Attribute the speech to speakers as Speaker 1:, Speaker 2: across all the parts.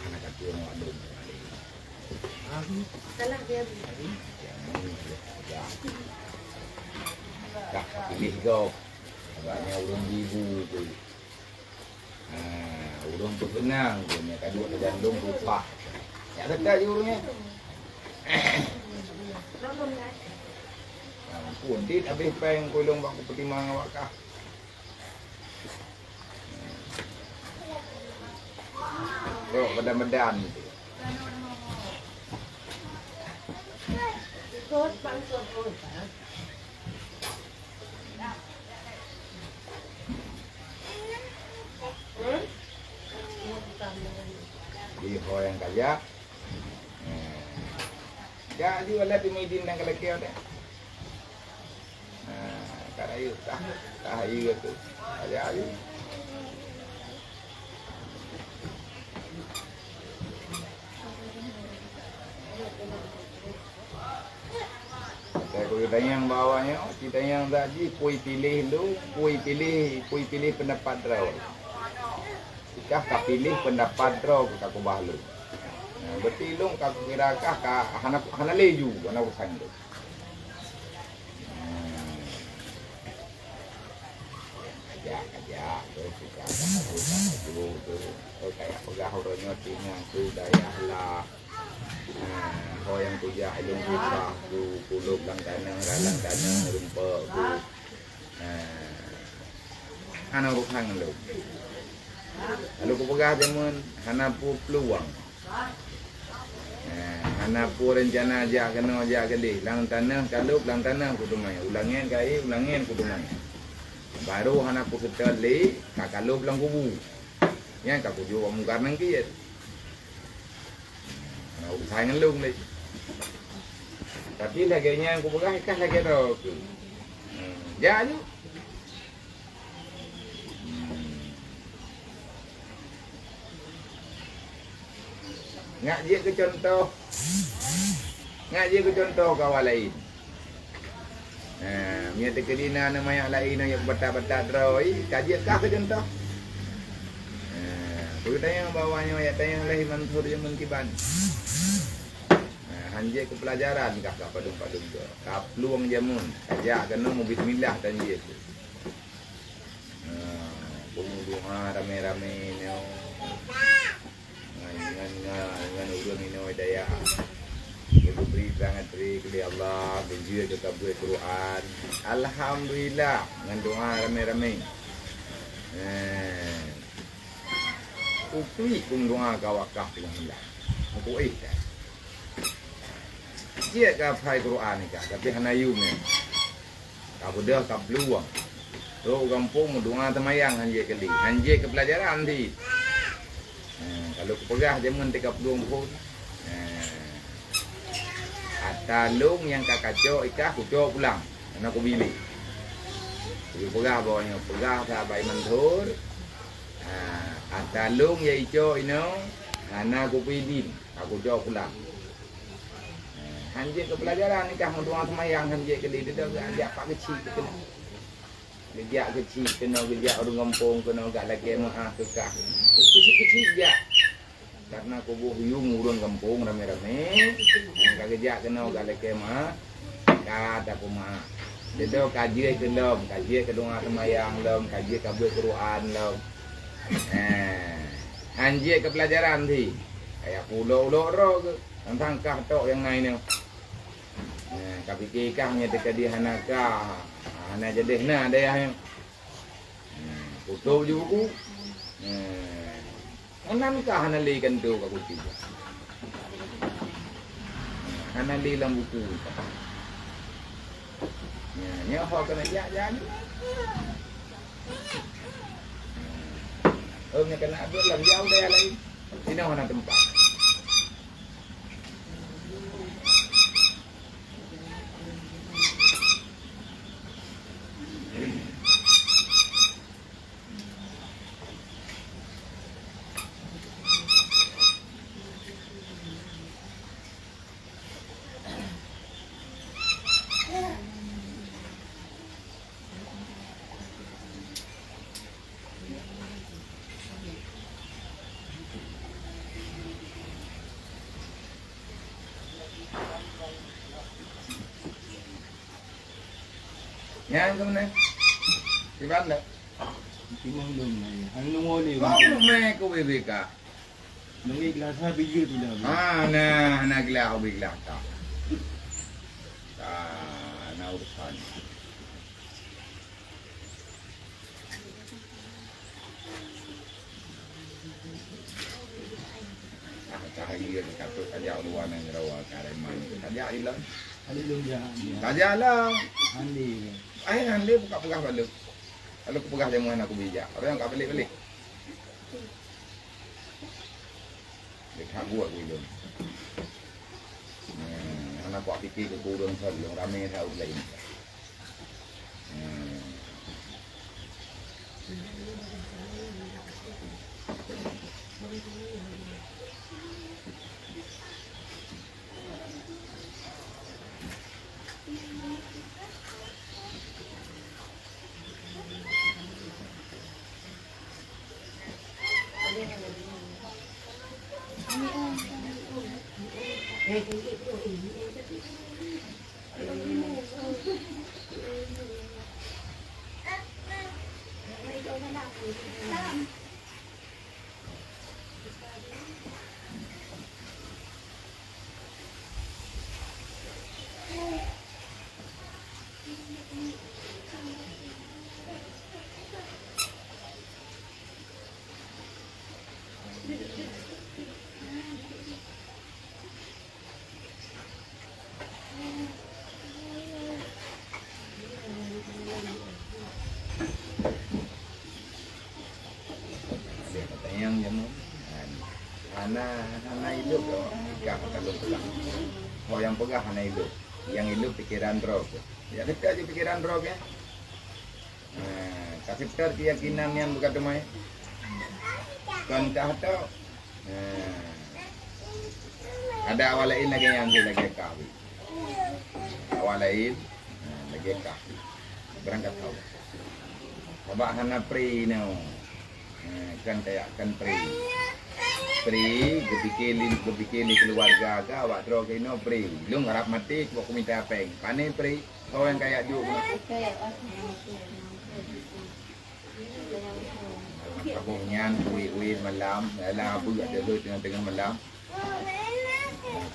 Speaker 1: anak kecil mau adum.
Speaker 2: Salah dia.
Speaker 1: Dah pilih kau. Agaknya urung ibu tu. Urung tu benang tu. Ni kaduk ke gandung rupak. Ya dekat je urungnya. Pun dit habis peng kolong bak pertimbangan awak kah. Tengok medan-medan tu.
Speaker 2: Ikut bangsa pun.
Speaker 1: Di yang kaya. Ya, di wala timidin dan kalakeo deh. Karayu tah ayu tu. Ada ayu. Saya kita yang bawahnya, kita yang tadi pui pilih lu, pui pilih pendapat draw. Jika kau pilih pendapat draw kau bahlu. Berarti lu kau kira kah hana leju, hana urusan tu. Ajak, terus kita tu, kayak pegah orangnya tinggal tu daya lah. Yang tu jah ilung susah tu kulub lang tanang rumput tu. Hana urusan lu. Lalu ku pegah jamun hana pu peluang. Hana pu rencana aja kena aja gede. Lang tanah kalub lang tanah ku tumai. Ulangin ku tumai. Baru hana pu setali kakalub lang kubu. Yang kaku jual mungkar nang kiat. Urusan lu ni. Tapi laganya aku pegah ikas lagi dah. Ya tu. Ngak je ke contoh kawan lain. Mia terkedina nama yang lain yang betat-betat teroi, kaji kah ke contoh. Aku tanya bawahnya ayat tanya lain mantur yang mengkiban. Hanjek ke pelajaran kah padung-padung tu. Kah peluang jamun. Ajak kena mau bismillah tanjik tu. Bunga rame-rame ni. Dengan urang ini daya. Ibu beri sangat beri kepada Allah, berjaya ke kabul Quran. Alhamdulillah dengan doa rame-rame. Ukui kum doa kawakah dengan Allah. Ukui dah. Dia ka phai Quran ni kak, tapi hanayu ni. Kau dah kau peluang. Ro kampung doa temayang hanje kali. Hanje ke pelajaran nanti. Kalau ku pegah jamun 30 pun. Atalung yang kak kacau ikah ku cok pulang. Ana ku bili. Ku pegah bawahnya, pegah sahabat mantur. Atalung ya ico ino, ana ku pidin, aku cok pulang. Hanjek ke pelajaran ni kah doa semayang hanjek ke dia dah ajak pak kecil kena. Gejak kecil kena gejak orang kampung kena gak lagi maaf kekah. Kecil-kecil je. Karena kubuh yung urang kampung rame-rame. Yang gejak kena gak lagi maaf. Kata aku maaf. Dia kaji ke lom, kaji ke doa semayang lom, kaji ke Quran lom. Hanjek ke pelajaran ni. Kayak pulau-pulau ro ke. Tentang kah tok yang lain ni. Kapiki kahnya dekat di hanaka. Hana jadi na ada yang foto juga. Anan kah hana li kan tu aku tiba. Hana li dalam buku. Ni apa kena jajan. Ni kena ada dalam jauh dia lain. Sini mana tempat. Yan ko na. Di ba na?
Speaker 2: Timang dong na yan. Ang nungoli.
Speaker 1: Kung may kuwiwi ka.
Speaker 2: Nungigla sa bigyo nila.
Speaker 1: Nagla ako bigla ka. Naurusan. Cahaya katut aja luar ng rawa kareman. Saja ilang.
Speaker 2: Hallelujah.
Speaker 1: Saja lang.
Speaker 2: Handi.
Speaker 1: Ay, handi buka-buka balik. Kalau kepegah dia mengenai aku bijak. Orang yang tak balik-balik. Dia tak buat aku itu. Anak buat fikir ke kurang sahaja. Yang ramai tahu lain. Yang jamu, anak hidup loh, ikat kalau pegang. Oh yang pegang anak hidup pikiran drop. Ya kita aja pikiran drop ya. Kasih keyakinan yang bukan demai. Kontah tu, ada awal lain lagi yang dia lagi kahwi. Awal lain lagi kahwi. Berangkat kau. Sebab anak pri ni. Kan kayak kan pri kepikir keluarga ka awak draw kino pri lu ngarap mati kau minta peng pane pri kau yang kayak ju aku nyan ui malam dalam buat dia tengah malam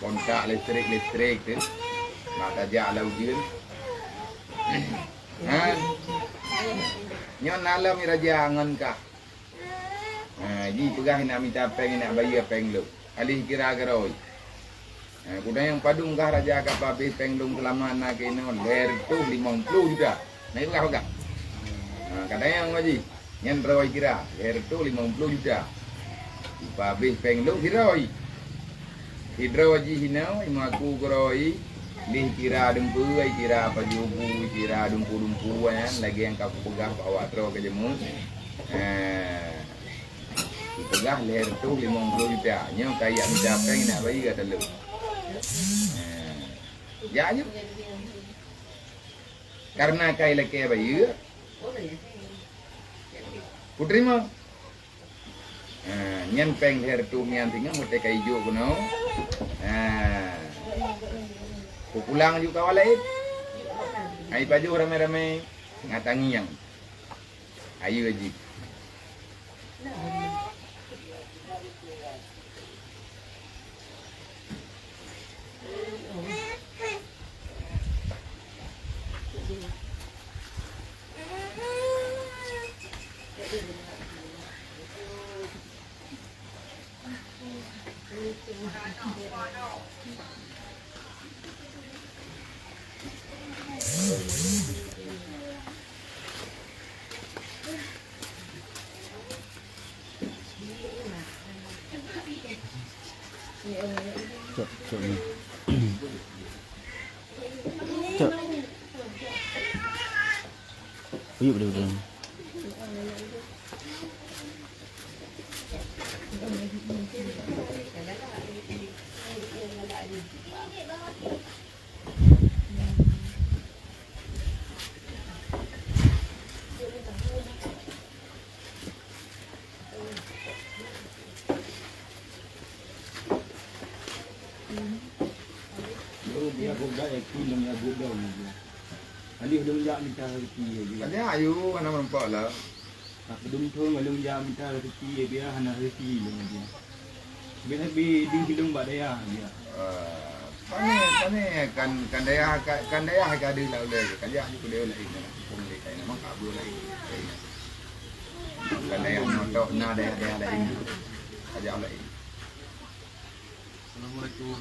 Speaker 1: kontak listrik tu mata jak laujun nyon malam raja angan ka ji pegah nak minta peng nak bayar peng lu alih kira geroi kuda yang padung kah raja ka habis peng lu selama nak kena ler tu 50 juta naik pegah pegah kadang yang ngaji nyen roi kira ler tu 50 juta habis peng lu kiroi hidro ji hinau imaku geroi lih kira dempu ai kira pajubu kira dumpu lagi yang kau pegah bawa tro ke jemu pegah leher tu 50 juta. Nyo kayak minta peng nak bagi kata lu. Ya je. Karena kai leke bagi. Putri mau. Nyen peng leher tu mian tinggal mute kai jo kuno. Ku pulang juga kawan lain. Ai baju rame-rame ngatangi yang. Ayu aji.
Speaker 2: Cok ni. Cok. Uyup dia. Dia budak yang kilang yang budak ni. Ali belum jak minta rezeki lagi.
Speaker 1: Ada ayu mana nampak lah.
Speaker 2: Tak belum tu belum jak minta rezeki dia hana rezeki belum dia. Habis ding belum buat daya dia.
Speaker 1: Pane kan daya ka ada lah boleh. Kan dia aku dia lain. Pun dia kain mak abu lain. Kan daya notok na daya lain. Aja lain.
Speaker 2: Assalamualaikum.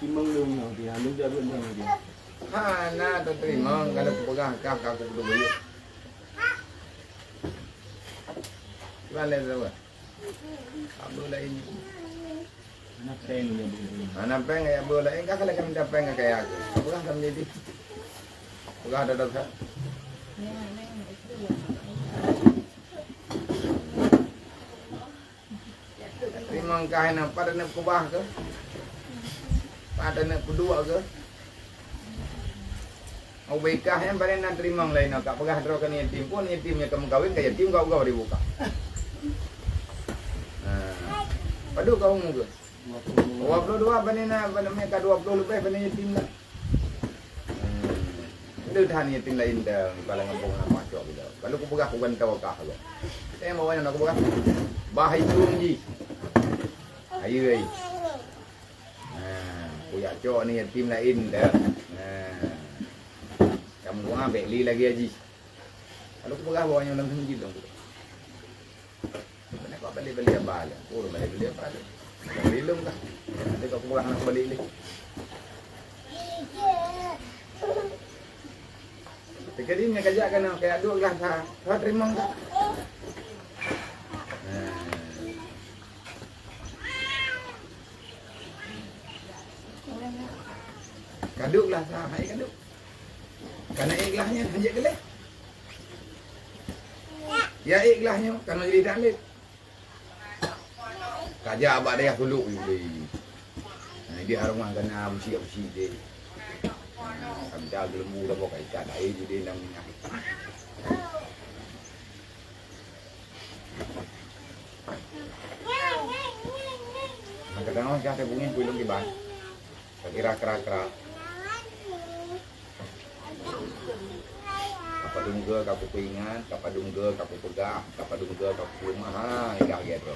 Speaker 2: Timbang lung dia, lung dia belum dia.
Speaker 1: Ha na terima kalau aku pegang kau aku perlu bayar. Mana tu? Abu lain.
Speaker 2: Anak peng dia belum.
Speaker 1: Anak peng ya abu lain kau kalau kami dah peng kayak aku. Aku kan kami jadi. Aku ada dah. Terima kau nak pada nak kubah ke? Pada nak kedua ke? Au bekah yang paling nak terima lain nak pegah terus ke yatim pun yatimnya kamu kawin ke yatim kau dibuka. Padu kau mu ke? 22 paling nak paling ka 20 lebih paling yatim lah. Itu tahan yatim lain dah kalau ngapung nak macam gitu. Kalau aku pegah aku kan tahu kah lo. Saya mau nak aku pegah. Bah itu ji. Ayo ai. Punya cok ni yatim lain dah. Kamu gua ambil li lagi aja. Kalau aku pegah bawanya dalam sini dong. Mana kau beli apa lah? Oh beli apa lah? Belum dah. Nanti kau pegah nak beli ni. Sekali ni kerja kan kayak dua lah sah. Kau terima tak? Kaduk lah sah, hai kaduk. Karena ikhlasnya hanya gelap. Ya ikhlasnya karena jadi dalil. Kaja abak dia suluk ni. Dia rumah kena usia dia. Kami dah lembu dah pakai ikan air jadi dalam minyak. Kadang-kadang saya bunyi belum dibahas. Kira-kira. Kapadungga kapu kuingan, kapadungga kapu pegah, kapadungga kapu rumah. Ha, ikat gitu.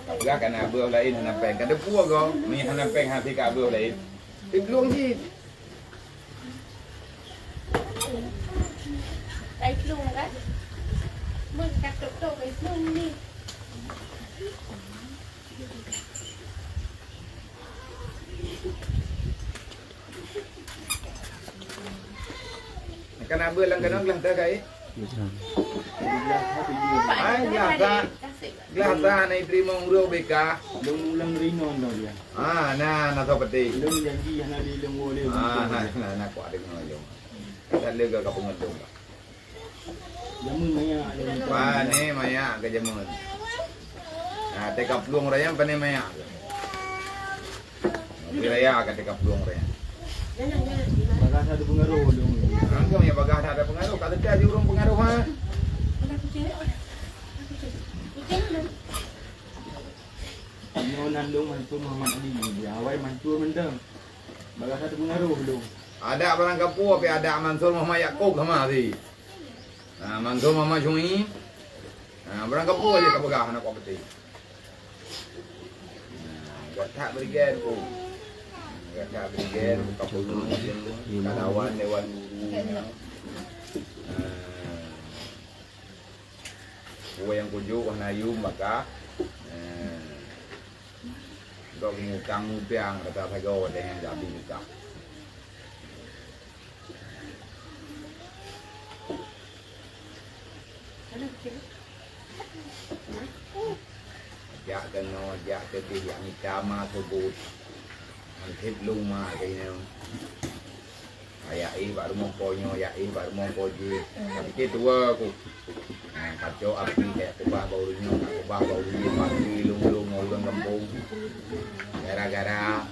Speaker 1: Pegah kan abah lain hana peng. Kan depu kau, ni hana peng hati ka abah lain. Tiblong ji.
Speaker 3: Ai plung kan? Mun kat tok ai plung ni.
Speaker 1: Kan abah lang kanang lang tagay. Ay, glasa na iterima uro beka.
Speaker 2: Lung lang rinon daw dia.
Speaker 1: Na seperti.
Speaker 2: Lung janji hana di lung boleh.
Speaker 1: Na ko ada ngayong. Kita lega ka pungutong.
Speaker 2: Jamun maya.
Speaker 1: Pane maya ka jamun. Teka plung raya pane maya. Raya ka teka plung raya.
Speaker 2: Bagas ada pengaruh lung.
Speaker 1: Angkau yang bagah ada pengaruh. Kalau dia urung pengaruh ha.
Speaker 2: Nonan lung Mansur Muhammad Ali dia awal Mansur mendang. Bagas ada pengaruh lung.
Speaker 1: Ada barang kapur tapi ada Mansur Muhammad Yaakob sama si. Mansur Muhammad Syuaib. Barang kapur aja ka bagah nak peti. Gak tak berikan ku. Gak berikan kapur kalawan dewan guru. Gua yang kujuk warna ayu maka kau ngutang ngutang kata saya dengan jadi ngutang. dạ cái nó dạ cái dạng cama tersebut mungkin luma kayaknya ayai baru mau konyo ayai baru mau koji tapi itu aku kacau api kayak kubah baunya kubah baunya pagi lung mau orang kampung gara-gara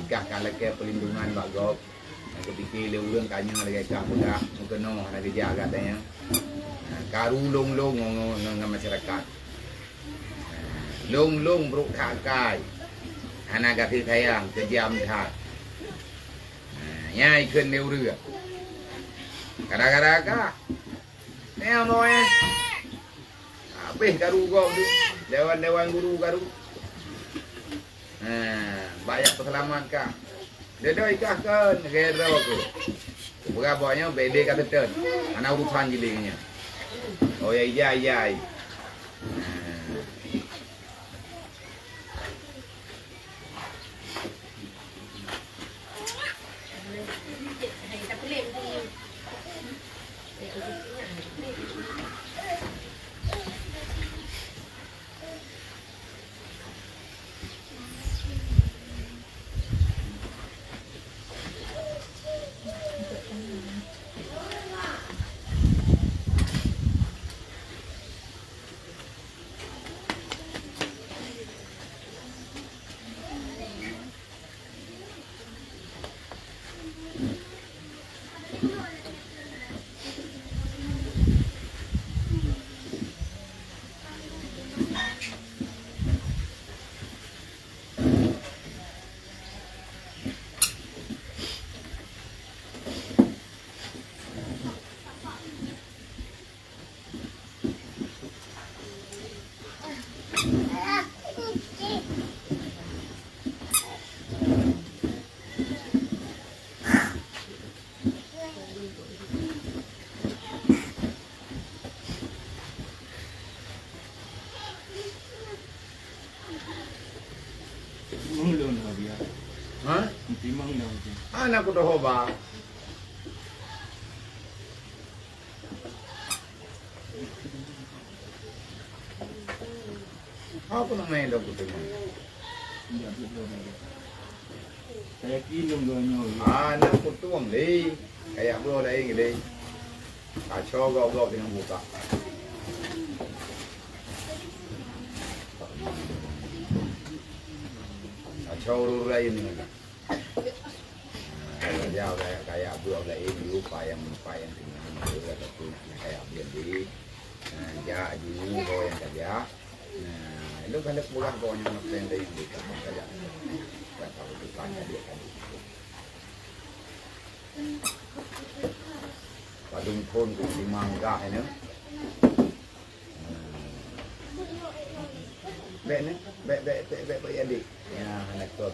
Speaker 1: ikah kalau ke pelindungan Pak Gop yang kepikir leuleung kanya lagi ikah budak mungkin no ada dijaga katanya karulung ngomong masyarakat lung bruk kakai anak kasih sayang kejam tat nyai keun leu rưa gara-gara ka neo moe apih garu go tu dewan guru garu banyak peselamat ka dedoi ka keun gero ku berapa bede kata ten anak urusan gilingnya oh ya anak udah hoba aku namanya dah kutu
Speaker 2: kayak kinum donyo
Speaker 1: anak kutu amli kayak bro dah ini deh kacau gau dengan buka kacau lain ni giao kayak bro dah ini lupa yang dengan bro dah tu kayak dia di ja ju kau yang kerja lu kan bukan kau yang nak pendek yang dekat kerja tak tahu tu tanya dia kan padung pun tu di mangga ini bek ni bek adik ya anak tu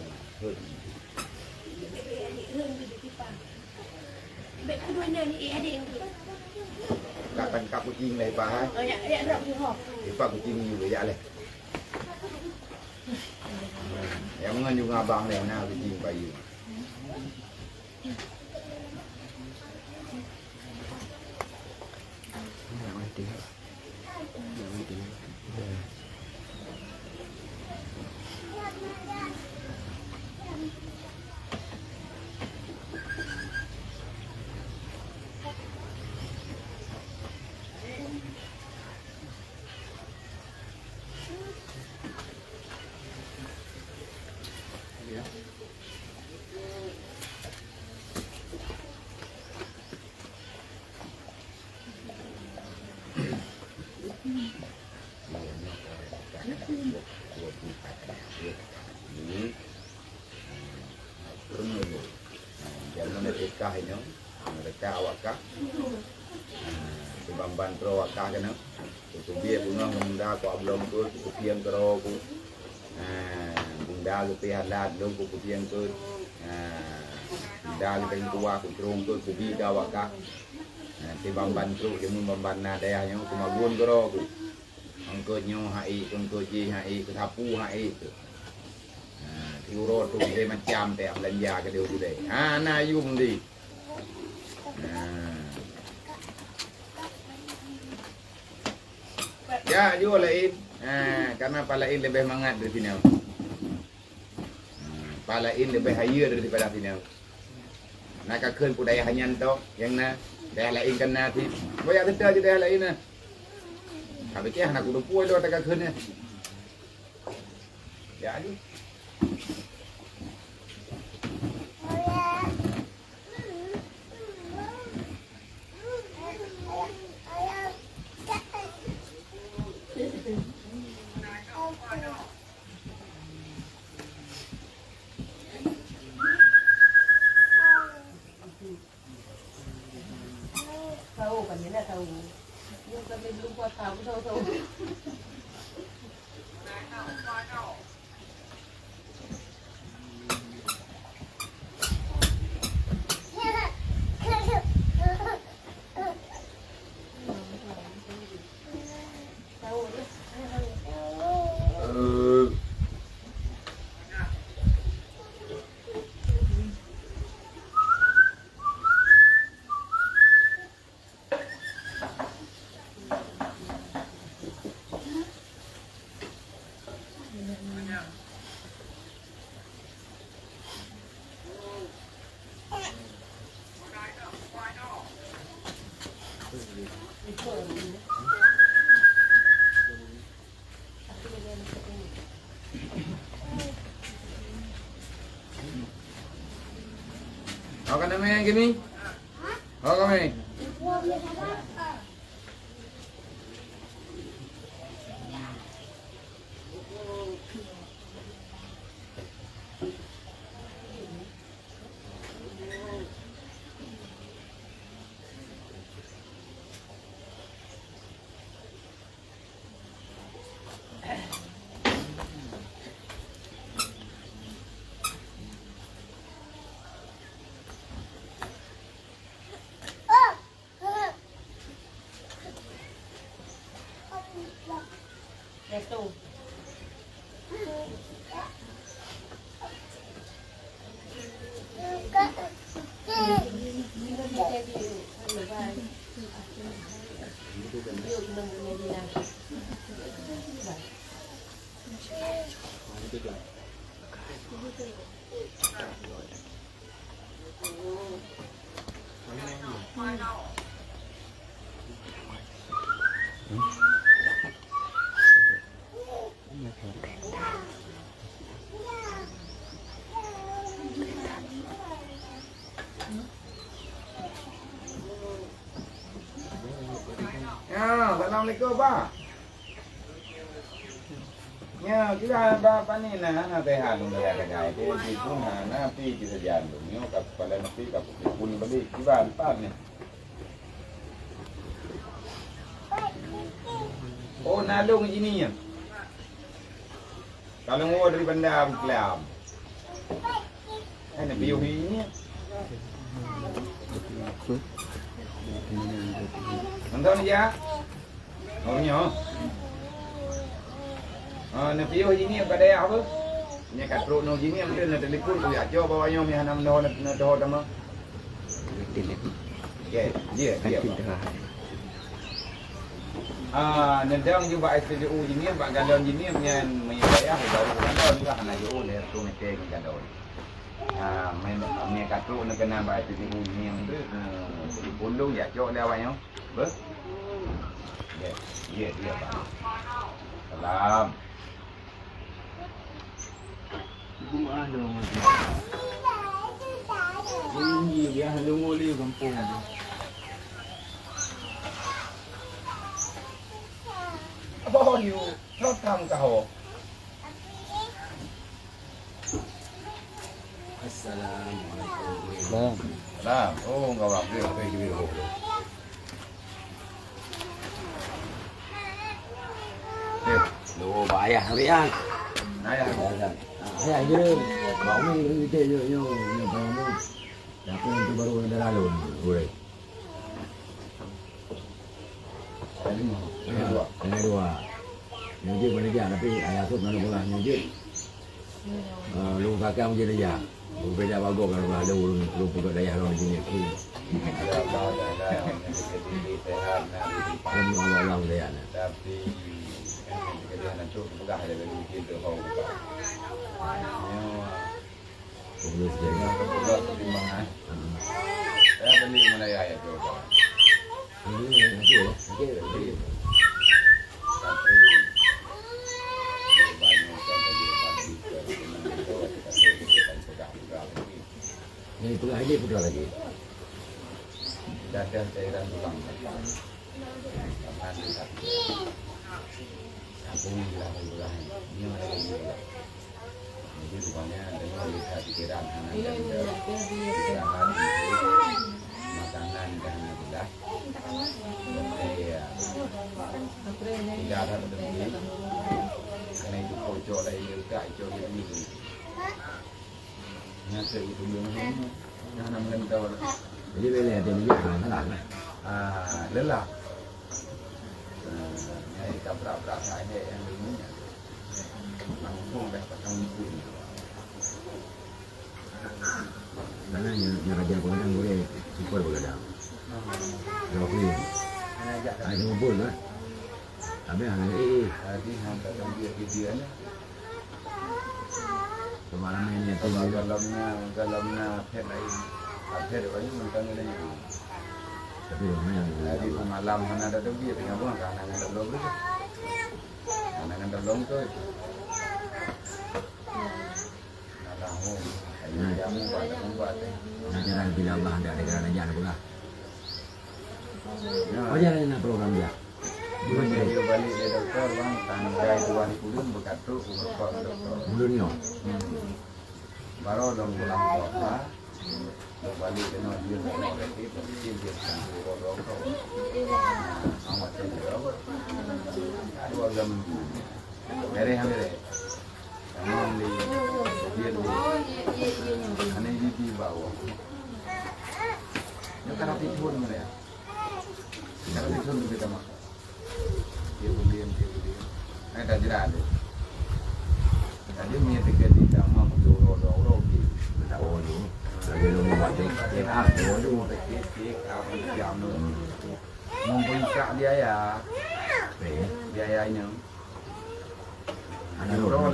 Speaker 3: Bek kedua ni adik yang tu.
Speaker 1: Kat tangkap kucing lah Pak.
Speaker 3: Oh ya drop tu ho.
Speaker 1: Pak kucing ni juga ya leh. Yang ngan juga abang ni mana kucing bayu. Kah ini, mereka awak kah, bamban pro awak kah kan, tu biar bunga bunda ko ablom ko, tu piang kero ko, bunda ko pihalat dong ko piang ko, bunda ko teng tua ko terung ko bi da awak kah, ti bamban pro jamun bamban na daya nyo cuma buon kero ko, angko nyo hai, angko ji hai, tapu hai tu. Euro tu dia macam teh belanja ke dia tu deh. Na yum di. Ya, juga lain. Karena palain lebih mangat dari sini. Palain lebih haya daripada sini. Nak kakun budaya hanya tu, yang na daerah lain kan nanti. Banyak kita je daerah lain na. Habis tu nak kudu puai tu tak kakun ni. Jadi.
Speaker 3: Tahu kan ni nak tahu. Yang kami belum buat tahu. Kau kan namanya gini? Kau kami? Itu. Ya, assalamualaikum Pak. Ya, kita apa ni na teh halung dah kedai dia di pun na pi kita jalan ni kat kepala napi kat pun balik kiban pan ni. Oh, nalung sini ya. Kalau ngau dari bandar Kelam. Ini biu ni. Nonton aja. Oh ni oh. Nak piu sini pada apa? Ni kat perut no sini ambil nak telefon tu aja bawanya mi hanam no nak dah dah mah. Okey, dia. Nendang juga SPBU ini, Pak Galon ini dengan menyayah baru galon juga nak yo le tu meeting galon. Main katruk nak kena Pak SPBU ini yang tu pulung ya jok dia awaknya. Ber? Dia Pak. Salam.
Speaker 2: Ibu mak ada macam. Ini dia lungoli kampung tu.
Speaker 1: Apa you? Not kam kau.
Speaker 2: Assalamualaikum.
Speaker 1: Salam. Oh, enggak apa-apa. Pergi dulu.
Speaker 4: Đồ bà ya, biết ăn.
Speaker 1: Ayah.
Speaker 4: Thế à chứ, bảo mình cái nhiều vào nó. Đã quên từ baru ada lalu. Boleh. Ini dua. Nyuji boleh dia tapi ayah tu mana boleh nyuji. Lu kakak mungkin dia. Lu beda bagus kalau ada lu pukul daya orang sini.
Speaker 3: Ya Allah dah jadi sehat nanti
Speaker 4: Kami Allah dia na.
Speaker 3: tapi kerja nak tu pegah ada bagi kita kau buka.
Speaker 4: Tulus
Speaker 3: Yang
Speaker 4: jadi.
Speaker 3: kedua pertimbangan. Saya beli mana ya tu.
Speaker 4: Ini okey. Okey.
Speaker 3: Tapi banyak kan tadi pagi kita pegah lagi.
Speaker 4: Ni itu lagi putra lagi.
Speaker 3: Dadah cairan tulang. Tahan dekat. Aku bilang pegah ini mana lagi. Jadi rupanya dengan lihat pikiran anak dan pikiran itu makanan dan belah. Iya. Tidak ada berhenti. Karena itu pojok lagi juga pojok ini. Nyata itu belum ini. Jangan mengenal.
Speaker 4: Jadi bila ada ni kan lah.
Speaker 3: Lelah. Ini tabrak-tabrak saja yang ini. Langsung dah pasang pun.
Speaker 4: Mana yang raja pun kan boleh super begadang. Kalau ni, ada ngumpul lah. Habis hang
Speaker 3: Tadi hang tak tahu dia ni.
Speaker 4: semalam ni tu
Speaker 3: Dalamnya pet lain. Pet lain mentang ni.
Speaker 4: tapi yang
Speaker 3: Jadi malam hang ada dia tengah buang kan hang ada belum tu. Hang ada belum tu. Tahu, ayah jamu buat.
Speaker 4: ajaran bila Allah ada dengan ajaran pula. Oh jangan nak program dia.
Speaker 3: Dia dia balik dia doktor bang tanggal 2000 bekat tu umur doktor.
Speaker 4: Bulan ni.
Speaker 3: Baru dong pulang kota. Balik kena dia nak lagi dia kan doktor. Awak cakap ada agam. Mere hamere. Kamu ni dia ni. Ane di bawah. Yo kan hati pun mana ya. Kalau itu kita mah. Dia boleh. Ada jerat. Jadi punya tiket di dalam doro di.
Speaker 4: Tak boleh ni. Lagi lu buat dia.
Speaker 3: Dulu tiket apa jam tu. Membuka biaya. Biayanya. Euro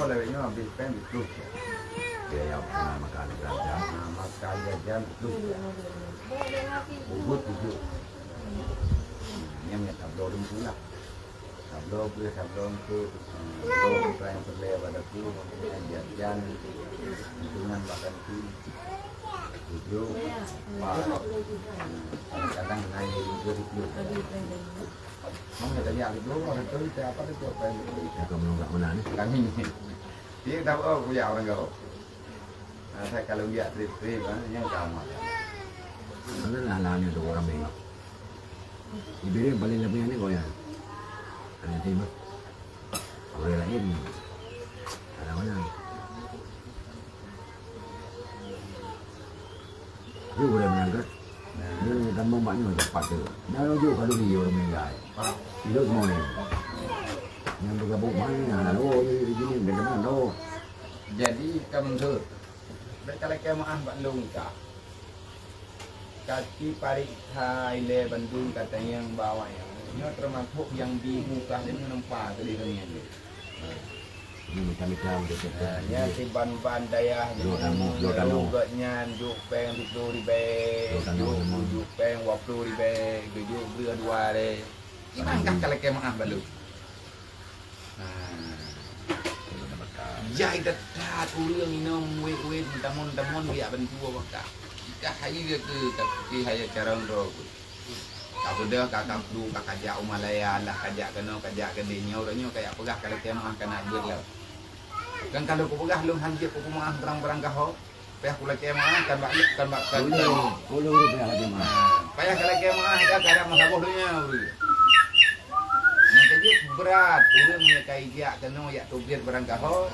Speaker 3: lewatnya habis pen itu.
Speaker 4: Dia yang pernah makan kerja.
Speaker 3: Makan jajan itu. Ubud itu. Yang tablo dulu pula. Tablo itu. Tablo yang terlewat pada tu. Jajan. Dengan makan tu. Tujuh. Kadang naik 20. Không người ta dạo thì đúng rồi, tới cha bắt được cuộc về.
Speaker 4: Dia kau menunggak mana ni?
Speaker 3: Kami ni. Dia tahu aku dạo đang go. Saya kalau dia trip yang kamu.
Speaker 4: Mana lah lah ni tu orang ni. Ibu dia paling lebih ni kau yang. Ada tim. Orang lain. Ada mana? Dia boleh menangkap. Dia tambah banyak cepat tu. Dah laju kalau dia orang meninggal. Itu semua ni. Yang bergabung mana? Lalu ini dia mana? Lalu.
Speaker 3: Jadi kamu tu. Kalau kamu Bandung kah? Kaki parik Thai Bandung katanya yang bawah yang. Ini termasuk yang di muka ini nampak tadi kami ni.
Speaker 4: Ini macam-macam dia.
Speaker 3: Ya si ban daya nya juk peng itu ribe juk peng 20 ribe juk beer 2 le. Angkat kalau ke maaf balu. Jai dah urang minum wet tamon biar bentua bakak. Kah hai ke tapi hai cara ro. Kau dah kakak du kakak jak Umalaya lah kajak kena kajak kedenya orangnya kayak pegah kalau ke maaf kena belah. Kan kalau aku pegah lu hanjir aku maaf berang-berang kau. Payah aku lagi maaf kan balik kan
Speaker 4: Puluh rupiah aja mah.
Speaker 3: payah kalau ke maaf dah kada masalah dunia. Nak kerja berat, turun punya kai dia kena yak tubir berang kau.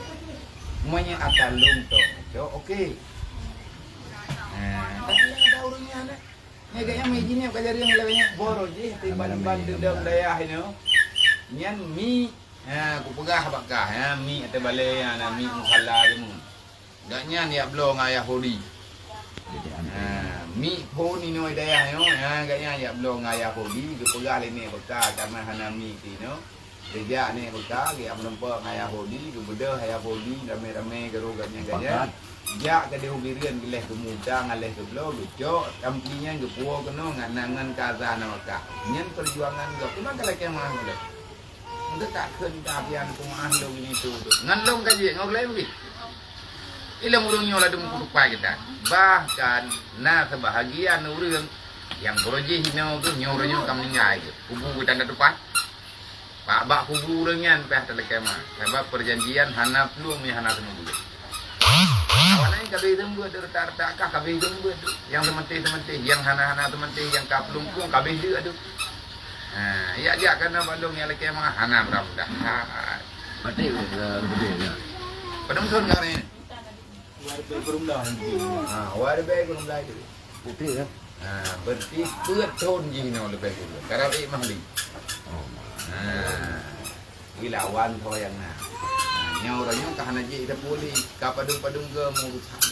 Speaker 3: Semuanya akan lung tu. So okey. Tapi ada orangnya ada. Ni kayaknya mijinnya kajar yang lebihnya boro je tiban-tiban dendam daya ini. Nian mi aku pegah bakah mi atau balai mi musalla kamu. Gaknya dia belum ayah hodi. Mi pun ni no daya no kaya ya belum ngaya hodi ke pegal ini bekal karena hana mi ti no. Dia ni bekal dia menempa ngaya hodi ke beda ngaya hodi rame-rame geroganya gaya. Ya ke dia ubirian geleh ke muda ngaleh ke belo ke jok kampinya ke puo ke no nganangan kaza na maka. Nyen perjuangan ke cuma kalau kemah boleh. Untuk tak keun kapian kumaah lo ini tu. Ngan long kaji ngogleh begitu. Ilang urang nyola dum kutupai kita. Bahkan na sebahagian urang yang proje hino tu nyoranya kami ngai ke. Kubu kita na depan. Pak bak kubu urangan peh telekema. Sebab perjanjian hana peluang ni hana semua bulan. Awanai kabeh sembuh derta-derta kah kabeh sembuh tu. Yang sementih-sementih, yang hana-hana sementih, yang kaplung pun kabeh dia tu. Ya dia kena balung yang lagi mah hana beramdah.
Speaker 4: Mati gede ya.
Speaker 3: Padang sun kan ini.
Speaker 2: Warga berumlah.
Speaker 3: Warga berumlah itu.
Speaker 4: Putih kan?
Speaker 3: Berarti beut thon je no lebih dulu. Karena ini mahli. Wilawan tho yang na. Nyau ranyo kahana je ita puli ka padung-padung ke murusan.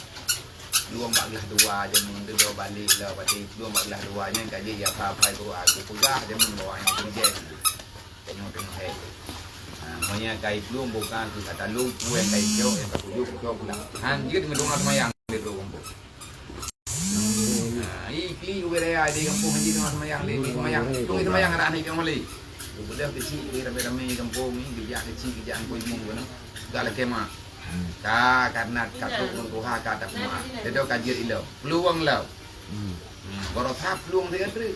Speaker 3: 24 je mun do balik lah pati 24 nya ka je ya pha phai ko aku pegah je mun bawa yang tinggi. Tengok hai. Monya kai belum bukan tu kata lu kue kai jauh yang ketujuh pula. Hanjir ngedung semayang di tu kampung. Ikli wilayah di kampung hanjir dengan semayang di semayang. Tunggu semayang ada anak yang boleh. Boleh kecil di ramai-ramai kampung ni bijak kecil bijak kau imung kan. Gak kemah. Karena katuk Tuhan kata semua. Dia kajian ilau. Peluang lau. Baru tahap peluang dia tu.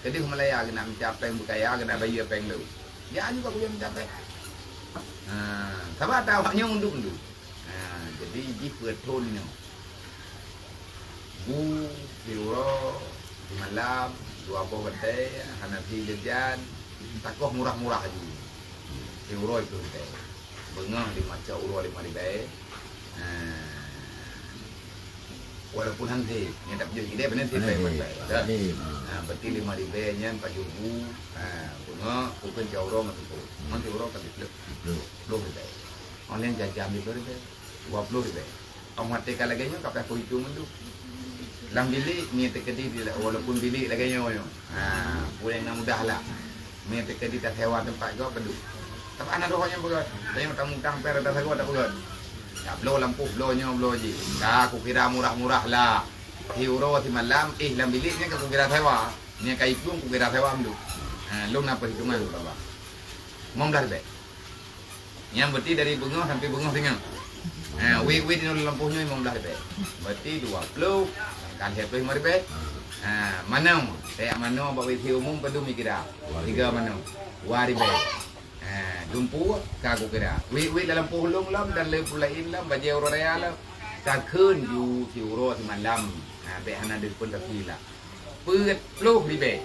Speaker 3: Kedih Malaya kena mencapai bukaya kena bayar peng lu. Ya juga boleh mencapai. Sebab awaknya undur-undur. Jadi di pertonnya. Bu, Euro, di malam, 20 bedai, Hanafi jajan, takoh murah-murah aja. Euro itu bedai. Bengah 5 euro 5 bedai. Walaupun nanti yang tak pergi dia benar tidak bedai. Berarti 5 bedai nya 4 ribu. Bengah bukan euro gitu. Nanti euro kan itu 20 bedai. Online jajan itu bedai. 20 bedai. Orang mati kalau lagi nya kapal aku hitung tu. Lang bilik ni tekedi walaupun bilik lagi nya yo. Boleh nak mudahlah. Ni tekedi tak sewa tempat kau peduk. Tapi anak rohnya berat. Saya mutang-mutang per atas aku tak berat. Ya blow lampu blownya blow je. Dah aku kira murah-murah lah. Euro si malam lang biliknya aku kira sewa. Ni kai plung aku kira sewa dulu. Lu nak perhitungan tu bapa. Mom dah baik. Yang berarti dari Bengah sampai Bengah Tengah. Wait di lampunya mom dah baik. Berarti 20 kan hebat mari baik. Mana? Saya mana bawa isi umum pada mikira. 3 mana? Wari baik. Dumpu kaku kira. Wait dalam pulang lam dan le pulain lam baju euro real lam. Tak kun you euro di malam. Baik hana di pun tak hilang. Put loh di baik.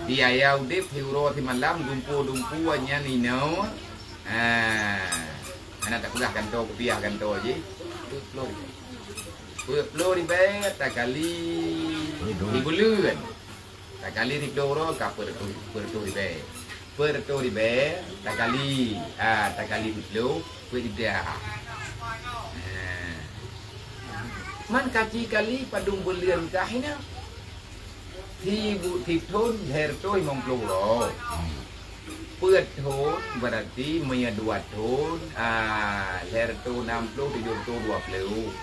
Speaker 3: Dia yang dip euro di malam dumpu nya ni no. Anak tak pernah kantor kopiah kantor je. Put di baik tak kali di bulan. Tak kali di euro kapur tu di baik. Perto di be, tak kali di flow, di dia. Man kaji kali padung belian kahina. Ti thon herto imong ploro. Perto berarti punya 2 thon, herto 60 7 20.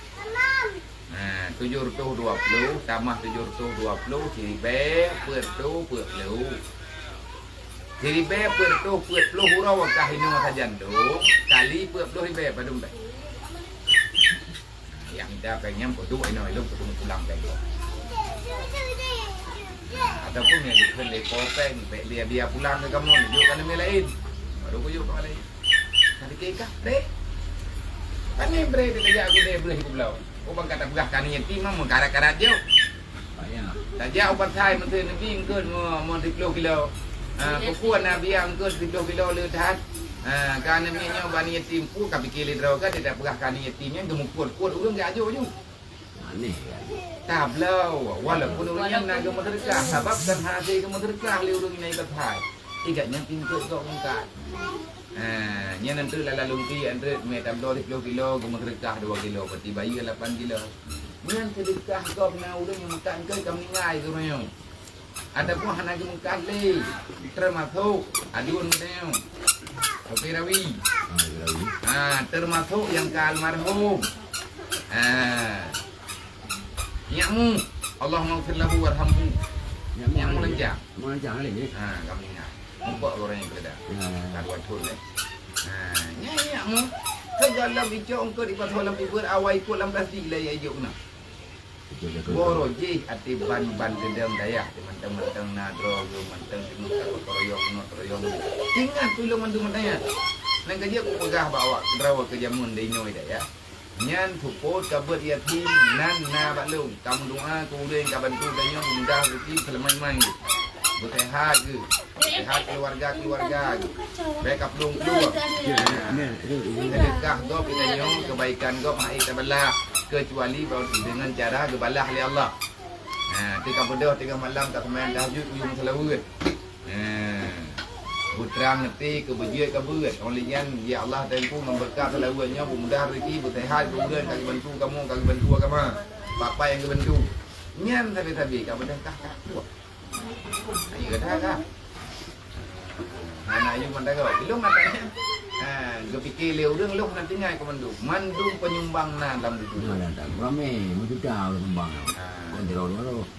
Speaker 3: 720 tambah 720 di be, perto 40. Jadi be perto 40 hurau kah ini sajan tu kali 40 be padum be. Yang dah pengen pertu ino ilmu pertu pulang be. Ataupun yang diken le kopeng be dia pulang ke kamujuk kan ni lain. Baru aku juk ke lain. Tadi kekah dek. Kan ni bre dia aku dek bre pulau. Kau bang kata begah kan ni tim mah karat-karat je. Banyak. Tak jauh pasai menteri ni bingkeun mo 10 kilo. Pukuan Nabi yang ke 10 kilo lehat. Kerana minyak bani yatim pun kami kili draw kan tidak pernah kani yatimnya gemukul-kul urang gak ajo je. Aneh. Tak belau walaupun urang nak gemuk sedekah sebab kan hasil gemuk sedekah li urang ni berhai. Igaknya tingkut kau mengkat. Nya nanti lalu lungki andre me tablo 10 kilo gemuk sedekah 2 kilo berarti bayi 8 kilo.
Speaker 1: Nyan sedekah kau na udah makan ke kami ngai tu mayo. Ada pun hana ke makan le. Termasuk adun mayo. Okey Rawi. Termasuk yang ke almarhum. Nyakmu Allah maghfir lahu warhamhu. Nyakmu lanjang.
Speaker 4: Lanjang lagi.
Speaker 1: Kami ngai. Mumpuk orang yang berada. Karuan thun le. Nyakmu Kegalam hijau engkau di pasal lam ibu awal ikut lam plastik lah ya hijau na. Boroji ati ban dedam daya mentang-mentang nadro mentang toroyong. Ingat tulung mandu matanya. Nang kerja aku pegah bawa drawa ke jamun dai daya. Nyan support kabut yatim nan na balu kamu doa ku uleng ka bantu danyo mudah rezeki selamat-lamanya. Sehat ke? Sehat keluarga ke? Backup belum keluar. Sedekah gop kita nyong kebaikan gop hai tabalah kecuali dengan cara gebalah oleh Allah. Tiga bodoh tiga malam tak semayan tahajud uyung selawat. Putra ngerti kebejiat keberat olehnya ya Allah tanku memberkah selawatnya mudah rezeki bersehat kemudian kami bantu agama. Papa yang bantu. Nyan tapi kamu dah kah. Ayo dah. Mana ayo mandang kau. Belum matanya. Gue pikir leu รื่องlu nanti ngai ke mandung penyumbang na dalam dunia.
Speaker 4: Ramai, mesti tahu sumbang.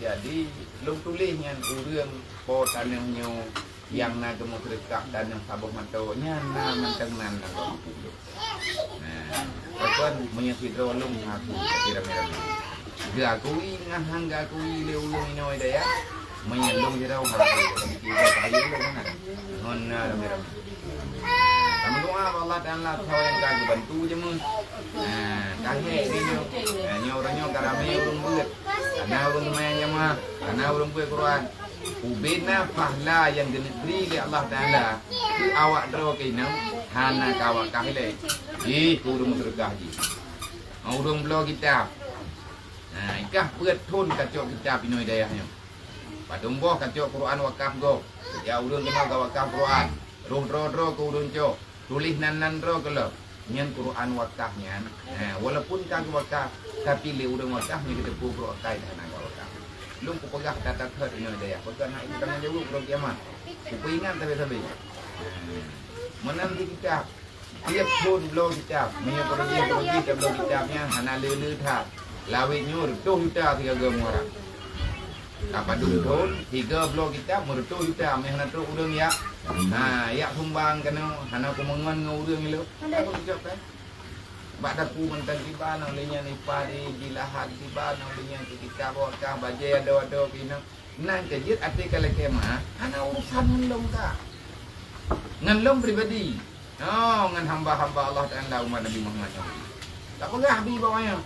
Speaker 1: Jadi lu tulisnya រឿងpo tanah nyo yang na kemo sedekah dan yang sabuh matonya na menteng nan kalau dulu. Kan menyedro lu ngaku kira-kira. Gakui ngahang gakui leu lu inoi daya. Menyelung dirau harap kita kaya lu kan. Honna ramai. Kamu doa Allah Taala tahu yang kau bantu je mun. Kahek ni nyo orang karame urung buat. Karena urung main jamaah, karena urung buat Quran. Ubina pahala yang diberi oleh Allah Taala. Ku awak dro kinam hana kawak kahile. Urung sedekah ji. Urung belo kitab. Ikah beut thun kacok kitab inoi dayahnya. Padung boh kacok Quran wakaf go. Ya urung kena wakaf Quran. Roh ku urung cok. Tulis nan ro kalau nyan Quran wakafnya. Walaupun kagak wakaf tapi le urang wakafnya kita pukul kai dah nak wakaf. Lung ku pegah data third ini daya. Bukan nak itu tangan jauh pro kiamat. Ku ingat tapi. Menang di kitab. Tiap pun blog kitab. Menyang pergi ke blog kitabnya hana lelu thap. Lawit nyur 2 juta 3 orang. Apa dulu 3 blog kitab 2 juta mehna tu urang ya. Ya sumbang kena hana kumangan ngurang lu. Aku ucap kan. Bak daku mentang tiba olehnya ni padi dilahat tiba olehnya kita bawa ka baje ada kina. Nan kejit ati kala kema hana urusan ngelong ka. Ngelong pribadi. Ngan hamba-hamba Allah Taala umat Nabi Muhammad. Tak pegah bi bawanya.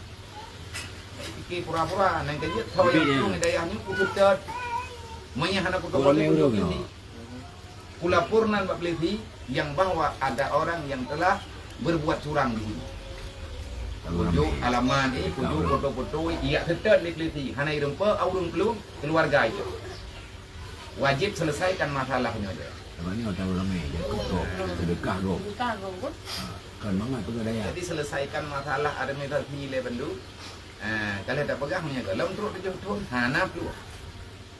Speaker 1: Iki pura-pura nan kejit tahu yang hidayahnya putet. Manya hana kutu ini. Pulapurnan Pak Peliti yang bahwa ada orang yang telah berbuat curang di sini. Pujuk alaman ini, pujuk foto-foto, iya tetap di Peliti. Hana irung pe, aurung pelung keluarga itu. Wajib selesaikan masalahnya aja.
Speaker 4: Ini tahu ramai, sedekah go. Kan banget pegadaian.
Speaker 1: Jadi selesaikan masalah ada metal nilai bendu. Kalau tak pegang menjaga, lalu terus dijemput, hana pelung.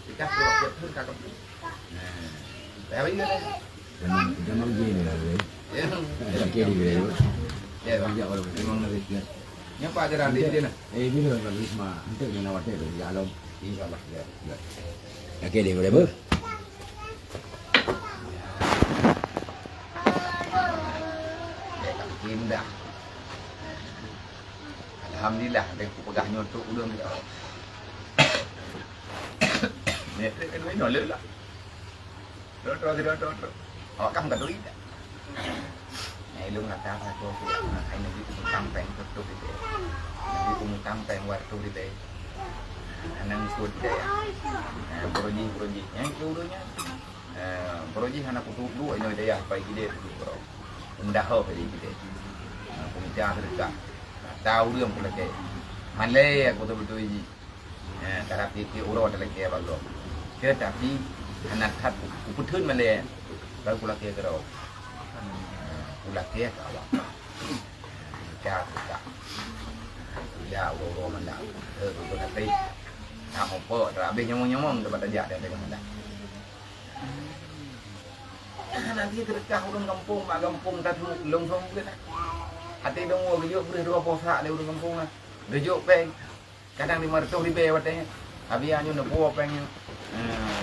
Speaker 1: Kita pelung betul kakak. Tapi
Speaker 4: Jangan gini lah, tak kiri dia.
Speaker 1: Ya, memang nanti. Yang Pak ajaran dia nak.
Speaker 4: Bila kalau Isma, untuk dia nak water tu, ya Allah.
Speaker 1: InsyaAllah. Ya.
Speaker 4: Tak kiri boleh ber.
Speaker 1: Indah. Alhamdulillah, dia pegang nyotok udang dia. Ni, kedua ini nolak lah. Terus. Awak kamu tak tulis tak? Lu nak tahu aku ai nabi ku tampeng tu dia. Nabi ku tampeng waktu dia. Anang sud dia. Proji. Yang keduanya proji hana ku tu dua ini dia pagi dia tu bro. Indah ho pagi dia. Aku minta dekat. Tahu dia pun lagi. Malay aku betul ji. Karena dia urut lagi bagus. Tetapi anak hat ku putun Malay. Baru ku lagi kerau. Ulak dia awak. Cakap.
Speaker 3: tidak udah mendak betul nanti apa habis nyomong dapat aja dia dengan mendak nanti terkah orang kampung mak kampung tadu long song ke hati dong gua gejuk beri dua posa dia orang kampung lah gejuk peng kadang di martoh di bawah tanya habis anyu nepo peng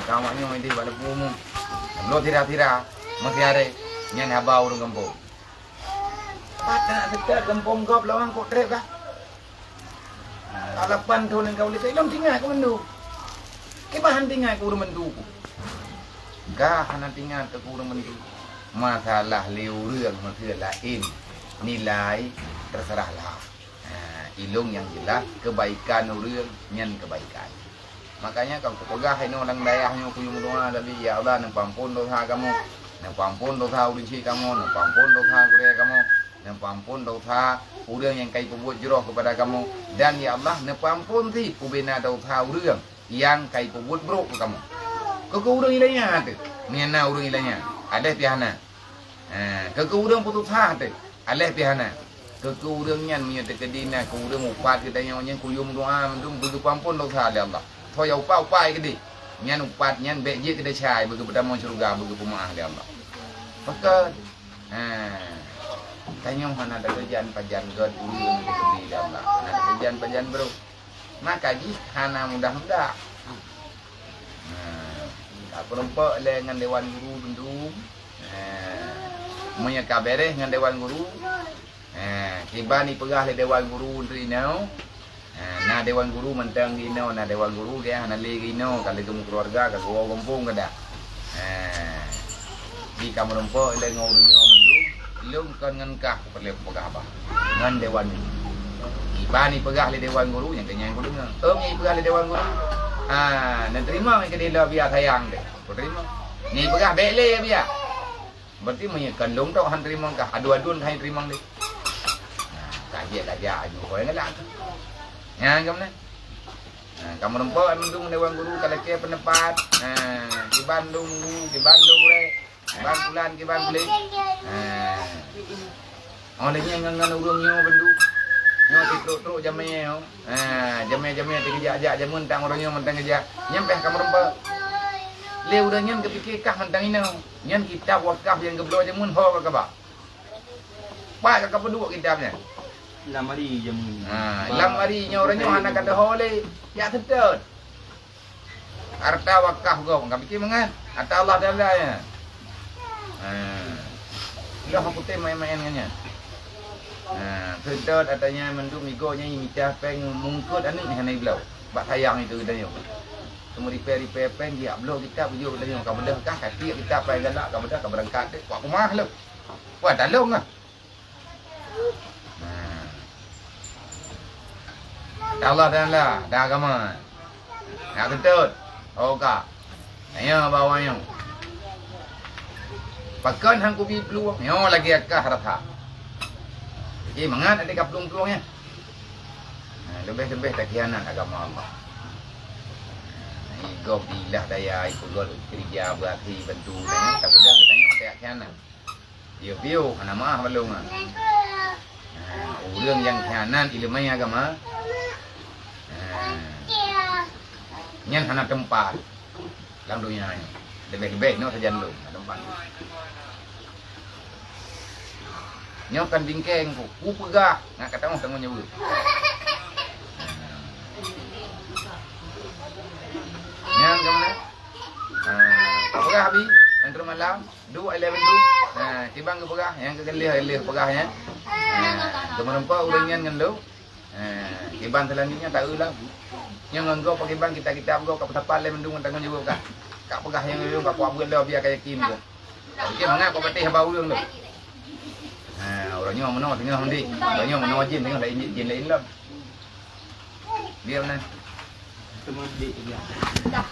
Speaker 3: kawannya ini pada umum lo tira-tira masih ada nyan habau orang kampung patah dekat kampung kau lawang kok trep kah alapan tu neng kau lihat long tinggal kau mendu kebahan tinggal kau mendu gah hana tinggal kau mendu masalah liurang masalah lain nilai terserahlah ilung yang jelas kebaikan urang nyan kebaikan makanya kalau pegah ini orang dayahnya kuyung doa tapi ya Allah nang pampun dosa kamu nang pampun dosa ulinci kamu nang pampun dosa kurea kamu nang pampun dosa urang yang kai perbuat jeroh kepada kamu dan ya Allah nang pampun ti ubena dosa urang yang kai perbuat buruk ke kamu ke urang ilanya tu miana urang ilanya ada pihana ke urang putus hati ada pihana ke urang nyan punya tekedina ke urang upat kita yang kuyung doa mendung begitu pampun dosa ya Allah thôi dầu bao pai cái đi nhân upat nhân bệ giết cái chài bagi pertama surga bagi pemaah dia Allah maka tanya mana ada kerjaan pajan god ulun di kebi dia Allah ada kerjaan pajan bro maka ji hana mudah-mudah tak perempuan dengan dewan guru bendung punya kabere dengan dewan guru kibani pegah le dewan guru rinau na dewan guru mentang gino na dewan guru dia na lagi gino kalau itu keluarga ke gua kampung kada di kamar rompo ile ngorunyo mendu ilung kan ngangkah perle pegah apa ngan dewan ibani pegah le dewan guru yang kenyang guru ni pegah le dewan guru na terima ke dia biar sayang deh terima ni pegah bele biar berarti menyekan long tau han terima kah adu-aduan hai terima deh kaji aju kau yang ngelak ya kamu ni kamu rempah mendung dewan guru kalau ke penepat di Bandung le Bandung ke Bandung olehnya ngangan urungnya bendung nyo titruk jamnya jamnya dikeja jamun tang orangnya mentang keja nyampe kamu rempah le udah nyan kepikir kah mentang ini nyan kitab wakaf yang geblo jamun ho ka ba pak ka pedua kitabnya
Speaker 2: lamari jamun
Speaker 3: lamari nya orangnya anak kata hole ya tetep harta wakaf kau enggak pikir mangan harta Allah Taala ya dia aku teh main-main nya tetep katanya mendung migonya micah peng mungkut anu hanai belau bak sayang itu dia semua repair peng dia belau kita baju dia kau belah kah kaki kita pai galak kau belah kau berangkat dek kuat rumah lu wah dalung ah Allah Taala dah agama. Nak kentut. Oka. Ayo bawanya. Pakan hang kubi peluang. Yo lagi akah rata. Jadi mangat ada peluang-peluangnya. Lebih-lebih tak khianat agama Allah. Igop dilah daya ikut gol kerja berarti bantu dan tak sudah katanya tak khianat. View ana maah belum ah. Orang yang khianat ilmu agama nyan hana tempat lang dunia ni lebih-lebih no saja lu tempat nyo kan bingkeng ku pegah nak kata mau tanggung nyebut nyan kamu pegah habis antara malam 2:11 tibang ke pegah yang kegelih pegahnya kemerempa urang nyan ngan lu kiban selanjutnya tak ulang yang engkau pakai bang kita engkau kau petapal le mendung tanggung jawab kah kak pegah yang lu kau buat buat biar kayak kim tu okey mangap kau patih bau lu orangnya mana tengah mandi orangnya mana jin tengah lain jin lain lah dia mana
Speaker 2: semua di
Speaker 5: dah